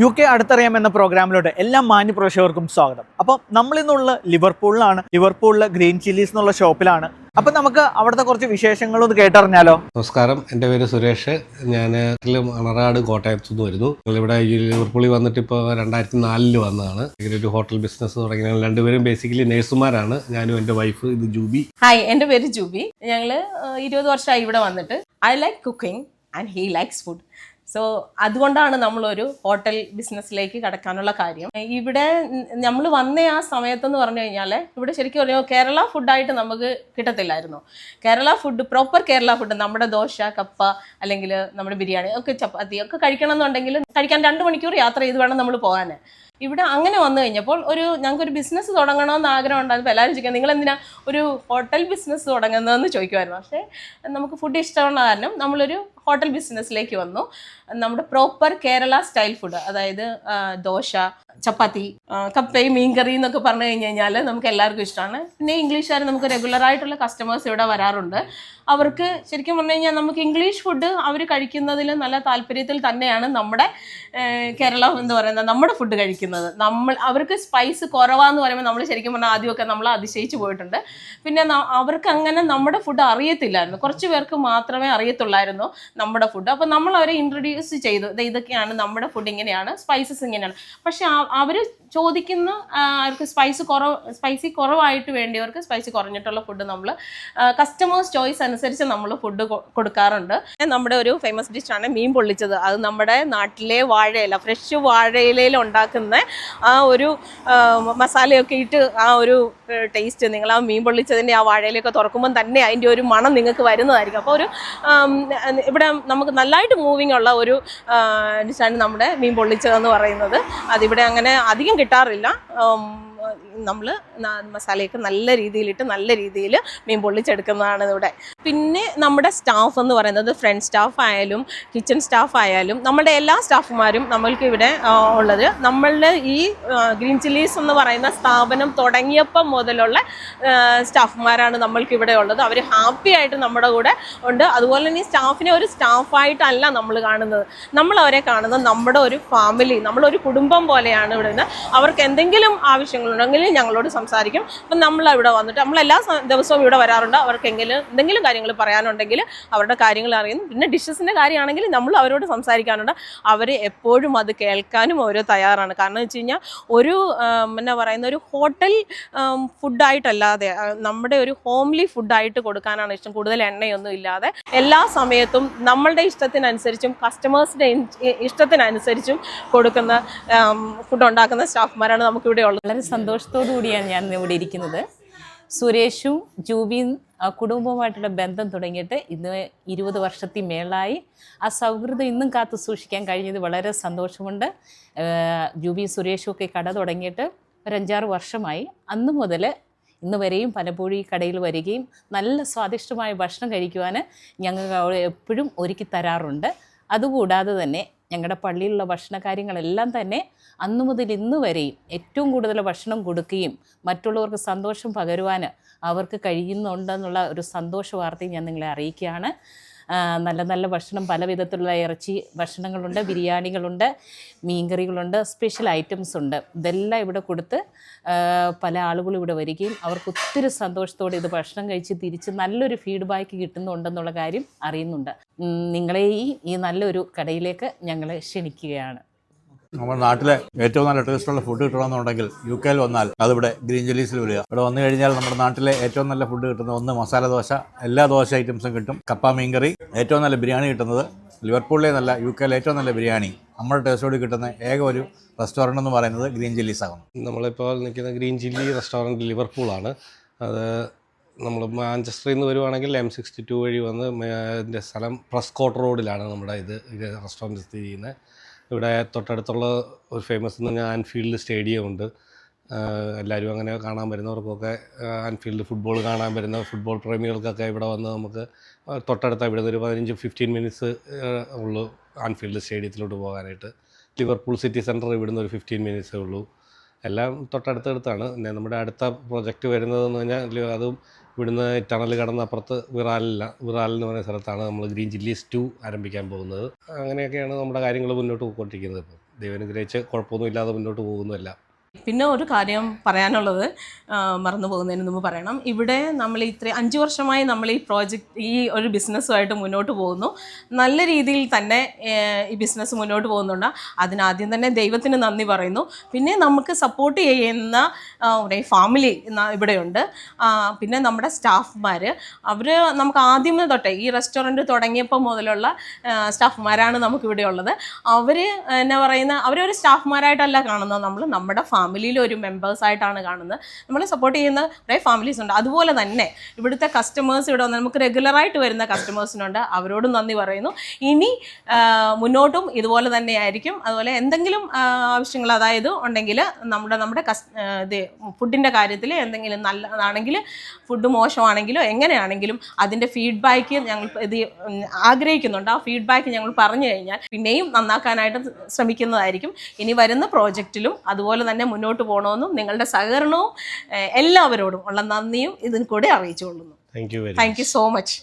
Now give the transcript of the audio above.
UK അടുത്തറിയാം എന്ന പ്രോഗ്രാമിലോട്ട് എല്ലാ മാന്യ പ്രേക്ഷകർക്കും സ്വാഗതം. അപ്പോൾ നമ്മളിന്നുള്ള ലിവർപൂളിലാണ്. ലിവർപൂളിലെ ഗ്രീൻ ചില്ലീസ് എന്നുള്ള ഷോപ്പിലാണ്. അപ്പം നമുക്ക് അവിടുത്തെ കുറച്ച് വിശേഷങ്ങളൊന്ന് കേട്ടറിഞ്ഞാലോ? നമസ്കാരം, എൻ്റെ പേര് സുരേഷ്. ഞാൻ മണറാട് കോട്ടയത്തു നിന്ന് വരുന്നു. ഞങ്ങളിവിടെ ലിവർപൂളിൽ വന്നിട്ട് ഇപ്പോൾ 2004 വന്നതാണ്. ഇങ്ങനെ ഒരു ഹോട്ടൽ ബിസിനസ് തുടങ്ങി. ഞങ്ങൾ രണ്ടുപേരും ബേസിക്കലി നേഴ്സുമാരാണ്. ഞാനും എൻ്റെ വൈഫ്. ഇത് ജൂബി. ഹായ്, എൻ്റെ പേര് ജൂബി. ഞങ്ങൾ 20 വർഷമായി ഇവിടെ വന്നിട്ട്. I like cooking and he likes food. So അതുകൊണ്ടാണ് നമ്മളൊരു ഹോട്ടൽ ബിസിനസ്സിലേക്ക് കടക്കാനുള്ള കാര്യം. ഇവിടെ നമ്മൾ വന്ന ആ സമയത്തെന്ന് പറഞ്ഞു കഴിഞ്ഞാൽ ഇവിടെ ശരിക്കും പറയുമ്പോൾ കേരള ഫുഡായിട്ട് നമുക്ക് കിട്ടത്തില്ലായിരുന്നു. Kerala food, proper Kerala food, നമ്മുടെ ദോശ, കപ്പ, അല്ലെങ്കിൽ നമ്മുടെ ബിരിയാണി ഒക്കെ, ചപ്പാത്തി ഒക്കെ കഴിക്കണം എന്നുണ്ടെങ്കിൽ കഴിക്കാൻ 2 മണിക്കൂർ യാത്ര ചെയ്ത് വേണം നമ്മൾ പോകാൻ. ഇവിടെ അങ്ങനെ വന്നു കഴിഞ്ഞപ്പോൾ ഞങ്ങൾക്കൊരു ബിസിനസ് തുടങ്ങണമെന്ന് ആഗ്രഹം ഉണ്ടായിരുന്നു. എല്ലാവരും ചോദിക്കാം, നിങ്ങൾ എന്തിനാ ഒരു ഹോട്ടൽ ബിസിനസ് തുടങ്ങുന്നതെന്ന് ചോദിക്കുമായിരുന്നു. പക്ഷേ നമുക്ക് ഫുഡ് ഇഷ്ടമുള്ള കാരണം നമ്മളൊരു ഹോട്ടൽ ബിസിനസ്സിലേക്ക് വന്നു. നമ്മുടെ പ്രോപ്പർ കേരള സ്റ്റൈൽ ഫുഡ്, അതായത് ദോശ, ചപ്പാത്തി, കപ്പയും മീൻകറി എന്നൊക്കെ പറഞ്ഞു കഴിഞ്ഞാൽ നമുക്ക് എല്ലാവർക്കും ഇഷ്ടമാണ്. പിന്നെ ഇംഗ്ലീഷുകാർ നമുക്ക് റെഗുലറായിട്ടുള്ള കസ്റ്റമേഴ്സ് ഇവിടെ വരാറുണ്ട്. അവർക്ക് ശരിക്കും പറഞ്ഞു കഴിഞ്ഞാൽ നമുക്ക് ഇംഗ്ലീഷ് ഫുഡ് അവർ കഴിക്കുന്നതിൽ നല്ല താല്പര്യത്തിൽ തന്നെയാണ് നമ്മുടെ കേരള എന്ന് പറയുന്നത് നമ്മുടെ ഫുഡ് കഴിക്കുന്നത്. അവർക്ക് സ്പൈസ് കുറവാന്ന് പറയുമ്പോൾ നമ്മൾ ശരിക്കും പറഞ്ഞാൽ ആദ്യമൊക്കെ നമ്മൾ അതിശയിച്ചു പോയിട്ടുണ്ട്. പിന്നെ അവർക്ക് അങ്ങനെ നമ്മുടെ ഫുഡ് അറിയത്തില്ലായിരുന്നു. കുറച്ച് പേർക്ക് മാത്രമേ അറിയത്തുള്ളായിരുന്നു നമ്മുടെ ഫുഡ്. അപ്പോൾ നമ്മൾ അവരെ ഇൻട്രൊഡ്യൂസ് ചെയ്തു, ഇതൊക്കെയാണ് നമ്മുടെ ഫുഡ്, ഇങ്ങനെയാണ്, സ്പൈസസ് ഇങ്ങനെയാണ്. പക്ഷെ അവർ ചോദിക്കുന്ന അവർക്ക് സ്പൈസി കുറവായിട്ട് വേണ്ടിയവർക്ക് സ്പൈസി കുറഞ്ഞിട്ടുള്ള ഫുഡ് നമ്മൾ കസ്റ്റമേഴ്സ് ചോയ്സ് അനുസരിച്ച് നമ്മൾ ഫുഡ് കൊടുക്കാറുണ്ട്. നമ്മുടെ ഒരു ഫേമസ് ഡിഷാണ് മീൻ പൊള്ളിച്ചത്. അത് നമ്മുടെ നാട്ടിലെ വാഴയില, ഫ്രഷ് വാഴയിലയിൽ ഉണ്ടാക്കുന്ന ആ ഒരു മസാലയൊക്കെ ഇട്ട് ആ ഒരു ടേസ്റ്റ്, നിങ്ങൾ ആ മീൻ പൊള്ളിച്ചതിൻ്റെ ആ വാഴയിലൊക്കെ തുറക്കുമ്പം തന്നെ അതിൻ്റെ ഒരു മണം നിങ്ങൾക്ക് വരുന്നതായിരിക്കും. അപ്പോൾ ഇവിടെ നമുക്ക് നല്ലതായിട്ട് മൂവിങ് ഉള്ള ഒരു ഡിഷാണ് നമ്മുടെ മീൻ പൊള്ളിച്ചതെന്ന് പറയുന്നത്. അതിവിടെ അങ്ങനെ അധികം കിട്ടാറില്ല. നമ്മൾ മസാലയൊക്കെ നല്ല രീതിയിലിട്ട് നല്ല രീതിയിൽ മീൻ പൊള്ളിച്ചെടുക്കുന്നതാണ് ഇവിടെ. പിന്നെ നമ്മുടെ സ്റ്റാഫ് എന്ന് പറയുന്നത് ഫ്രണ്ട് സ്റ്റാഫ് ആയാലും കിച്ചൺ സ്റ്റാഫ് ആയാലും നമ്മുടെ എല്ലാ സ്റ്റാഫുമാരും നമ്മൾക്ക് ഇവിടെ ഉള്ളത്. നമ്മളുടെ ഈ ഗ്രീൻ ചില്ലീസ് എന്ന് പറയുന്ന സ്ഥാപനം തുടങ്ങിയപ്പം മുതലുള്ള സ്റ്റാഫുമാരാണ് നമ്മൾക്ക് ഇവിടെ ഉള്ളത്. അവർ ഹാപ്പി ആയിട്ട് നമ്മുടെ കൂടെ ഉണ്ട്. അതുപോലെ തന്നെ ഈ സ്റ്റാഫിനെ ഒരു സ്റ്റാഫായിട്ടല്ല നമ്മൾ കാണുന്നത്, നമ്മൾ അവരെ കാണുന്നത് നമ്മുടെ ഒരു ഫാമിലി, നമ്മളൊരു കുടുംബം പോലെയാണ് ഇവിടെ നിന്ന്. അവർക്ക് എന്തെങ്കിലും ആവശ്യങ്ങളുണ്ടെങ്കിൽ ഞങ്ങളോട് സംസാരിക്കും. അപ്പം നമ്മൾ ഇവിടെ വന്നിട്ട് നമ്മളെല്ലാ ദിവസവും ഇവിടെ വരാറുണ്ട്. അവർക്കെങ്കിലും എന്തെങ്കിലും കാര്യങ്ങൾ പറയാനുണ്ടെങ്കിൽ അവരുടെ കാര്യങ്ങൾ അറിയുന്നു. പിന്നെ ഡിഷസിൻ്റെ കാര്യമാണെങ്കിൽ നമ്മൾ അവരോട് സംസാരിക്കാനുണ്ട്. അവർ എപ്പോഴും അത് കേൾക്കാനും അവർ തയ്യാറാണ്. കാരണം എന്ന് വെച്ച് കഴിഞ്ഞാൽ ഒരു എന്നാ പറയുന്ന ഒരു ഹോട്ടൽ ഫുഡായിട്ടല്ലാതെ നമ്മുടെ ഒരു ഹോംലി ഫുഡായിട്ട് കൊടുക്കാനാണ് ഇഷ്ടം. കൂടുതൽ എണ്ണയൊന്നും ഇല്ലാതെ എല്ലാ സമയത്തും നമ്മളുടെ ഇഷ്ടത്തിനനുസരിച്ചും കസ്റ്റമേഴ്സിൻ്റെ ഇഷ്ടത്തിനനുസരിച്ചും കൊടുക്കുന്ന ഫുഡ് ഉണ്ടാക്കുന്ന സ്റ്റാഫ്മാരാണ് നമുക്കിവിടെ ഉള്ളത്. വളരെ സന്തോഷത്തോടു കൂടിയാണ് ഞാൻ ഇവിടെ ഇരിക്കുന്നത്. സുരേഷും ജൂബിയും കുടുംബവുമായിട്ടുള്ള ബന്ധം തുടങ്ങിയിട്ട് ഇന്ന് 20 വർഷത്തിൽ മേളായി. ആ സൗഹൃദം ഇന്നും കാത്തു സൂക്ഷിക്കാൻ കഴിഞ്ഞത് വളരെ സന്തോഷമുണ്ട്. ജൂബിയും സുരേഷും ഒക്കെ കട തുടങ്ങിയിട്ട് ഒരു 5-6 വർഷമായി. അന്ന് മുതൽ ഇന്ന് വരെയും പലപ്പോഴും ഈ കടയിൽ വരികയും നല്ല സ്വാദിഷ്ടമായ ഭക്ഷണം കഴിക്കുവാൻ ഞങ്ങൾ എപ്പോഴും ഒരുക്കി തരാറുണ്ട്. അതുകൂടാതെ തന്നെ ഞങ്ങളുടെ പള്ളിയിലുള്ള ഭക്ഷണ കാര്യങ്ങളെല്ലാം തന്നെ അന്നു മുതൽ ഇന്ന് വരെയും ഏറ്റവും കൂടുതൽ ഭക്ഷണം കൊടുക്കുകയും മറ്റുള്ളവർക്ക് സന്തോഷം പകരുവാൻ അവർക്ക് കഴിയുന്നുണ്ടെന്നുള്ള ഒരു സന്തോഷ വാർത്തയും ഞാൻ നിങ്ങളെ അറിയിക്കുകയാണ്. നല്ല നല്ല ഭക്ഷണം, പല വിധത്തിലുള്ള ഇറച്ചി ഭക്ഷണങ്ങളുണ്ട്, ബിരിയാണികളുണ്ട്, മീൻകറികളുണ്ട്, സ്പെഷ്യൽ ഐറ്റംസ് ഉണ്ട്. ഇതെല്ലാം ഇവിടെ കൊടുത്ത് പല ആളുകളും ഇവിടെ വരികയും അവർക്ക് ഒത്തിരി സന്തോഷത്തോടെ ഇത് ഭക്ഷണം കഴിച്ച് തിരിച്ച് നല്ലൊരു ഫീഡ്ബാക്ക് കിട്ടുന്നുണ്ടെന്നുള്ള കാര്യം അറിയുന്നുണ്ട്. നിങ്ങളെ ഈ നല്ലൊരു കടയിലേക്ക് ഞങ്ങളെ ക്ഷണിക്കുകയാണ്. നമ്മുടെ നാട്ടിലെ ഏറ്റവും നല്ല ടേസ്റ്റുള്ള ഫുഡ് കിട്ടണമെന്നുണ്ടെങ്കിൽ UK വന്നാൽ അതിവിടെ ഗ്രീൻ ചില്ലീസിൽ വരിക. ഇവിടെ വന്നു കഴിഞ്ഞാൽ നമ്മുടെ നാട്ടിലെ ഏറ്റവും നല്ല ഫുഡ് കിട്ടുന്നത് ഒന്ന് മസാല ദോശ, എല്ലാ ദോശ ഐറ്റംസും കിട്ടും. കപ്പ മീൻകറി, ഏറ്റവും നല്ല ബിരിയാണി കിട്ടുന്നത് ലിവർപൂളിലെ നല്ല UK ഏറ്റവും നല്ല ബിരിയാണി നമ്മുടെ ടേസ്റ്റോട് കിട്ടുന്ന ഏക ഒരു റെസ്റ്റോറൻറ്റ് എന്ന് പറയുന്നത് ഗ്രീൻ ചില്ലീസ് ആകും. നമ്മളിപ്പോൾ നിൽക്കുന്ന ഗ്രീൻ ചില്ലി റെസ്റ്റോറൻറ്റ് ലിവർപൂളാണ്. അത് നമ്മൾ മാഞ്ചസ്റ്ററിൽ നിന്ന് വരുവാണെങ്കിൽ M62 വഴി വന്ന് ഇതിൻ്റെ സ്ഥലം പ്രസ്കോട്ട് റോഡിലാണ് നമ്മുടെ ഇത് റെസ്റ്റോറൻറ്റ് സ്ഥിതി ചെയ്യുന്നത്. ഇവിടെ തൊട്ടടുത്തുള്ള ഒരു ഫേമസ് എന്ന് പറഞ്ഞാൽ ആൻഫീൽഡ് സ്റ്റേഡിയം ഉണ്ട്. എല്ലാവരും അങ്ങനെ കാണാൻ വരുന്നവർക്കൊക്കെ ആൻഫീൽഡ് ഫുട്ബോൾ കാണാൻ വരുന്ന ഫുട്ബോൾ പ്രേമികൾക്കൊക്കെ ഇവിടെ വന്ന് നമുക്ക് തൊട്ടടുത്ത ഇവിടെ നിന്ന് ഒരു 15-15 മിനിറ്റ്സ് ഉള്ളൂ ആൻഫീൽഡ് സ്റ്റേഡിയത്തിലോട്ട് പോകാനായിട്ട്. ലിവർപൂൾ സിറ്റി സെൻറ്റർ ഇവിടുന്ന് ഒരു 15 മിനിറ്റ്സേ ഉള്ളൂ. എല്ലാം തൊട്ടടുത്തടുത്താണ്. പിന്നെ നമ്മുടെ അടുത്ത പ്രൊജക്റ്റ് വരുന്നതെന്ന് പറഞ്ഞാൽ അതും ഇവിടുന്ന് ടണൽ കടന്ന് അപ്പുറത്ത് വിറാൽ എന്ന് പറയുന്ന സ്ഥലത്താണ് നമ്മൾ ഗ്രീൻ ചില്ലീസ് 2 ആരംഭിക്കാൻ പോകുന്നത്. അങ്ങനെയൊക്കെയാണ് നമ്മുടെ കാര്യങ്ങൾ മുന്നോട്ട് പോയിക്കൊണ്ടിരിക്കുന്നത്. ഇപ്പോൾ ദൈവം അനുഗ്രഹിച്ച് കുഴപ്പമൊന്നുമില്ലാതെ മുന്നോട്ട് പോകുന്നുമല്ല. പിന്നെ ഒരു കാര്യം പറയാനുള്ളത്, മറന്നു പോകുന്നതിന് മുമ്പ് പറയണം. ഇവിടെ നമ്മൾ 5 വർഷമായി നമ്മൾ ഈ ഒരു ബിസിനസ്സുമായിട്ട് മുന്നോട്ട് പോകുന്നു. നല്ല രീതിയിൽ തന്നെ ഈ ബിസിനസ് മുന്നോട്ട് പോകുന്നുണ്ട്. അതിനാദ്യം തന്നെ ദൈവത്തിന് നന്ദി പറയുന്നു. പിന്നെ നമുക്ക് സപ്പോർട്ട് ചെയ്യുന്ന ഒരു ഫാമിലി ഇവിടെയുണ്ട്. പിന്നെ നമ്മുടെ സ്റ്റാഫ്മാർ, അവർ നമുക്ക് ആദ്യമേ തൊട്ടേ ഈ റെസ്റ്റോറൻറ്റ് തുടങ്ങിയപ്പോൾ മുതലുള്ള സ്റ്റാഫ്മാരാണ് നമുക്കിവിടെ ഉള്ളത്. അവർ എന്നാ പറയുന്ന, അവരൊരു സ്റ്റാഫ്മാരായിട്ടല്ല കാണുന്നത്, നമ്മുടെ ഫാമിലിയിൽ ഒരു മെമ്പേഴ്സായിട്ടാണ് കാണുന്നത്. നമ്മളെ സപ്പോർട്ട് ചെയ്യുന്ന കുറേ ഫാമിലീസ് ഉണ്ട്. അതുപോലെ തന്നെ ഇവിടുത്തെ കസ്റ്റമേഴ്സ് ഇവിടെ വന്ന് നമുക്ക് റെഗുലറായിട്ട് വരുന്ന കസ്റ്റമേഴ്സിനുണ്ട്. അവരോടും നന്ദി പറയുന്നു. ഇനി മുന്നോട്ടും ഇതുപോലെ തന്നെയായിരിക്കും. അതുപോലെ എന്തെങ്കിലും ആവശ്യങ്ങൾ ഉണ്ടെങ്കിൽ നമ്മുടെ ഫുഡിൻ്റെ കാര്യത്തിൽ എന്തെങ്കിലും നല്ലതാണെങ്കിൽ, ഫുഡ് മോശമാണെങ്കിലോ എങ്ങനെയാണെങ്കിലും അതിൻ്റെ ഫീഡ്ബാക്ക് ഞങ്ങൾ ആഗ്രഹിക്കുന്നുണ്ട്. ആ ഫീഡ്ബാക്ക് ഞങ്ങൾ പറഞ്ഞു കഴിഞ്ഞാൽ പിന്നെയും നന്നാക്കാനായിട്ട് ശ്രമിക്കുന്നതായിരിക്കും. ഇനി വരുന്ന പ്രോജക്റ്റിലും അതുപോലെ തന്നെ മുന്നോട്ട് പോകണമെന്നും നിങ്ങളുടെ സഹകരണവും എല്ലാവരോടും ഉള്ള നന്ദിയും ഇതിൽ കൂടെ അറിയിച്ചുകൊള്ളുന്നു. Thank you thank you so much.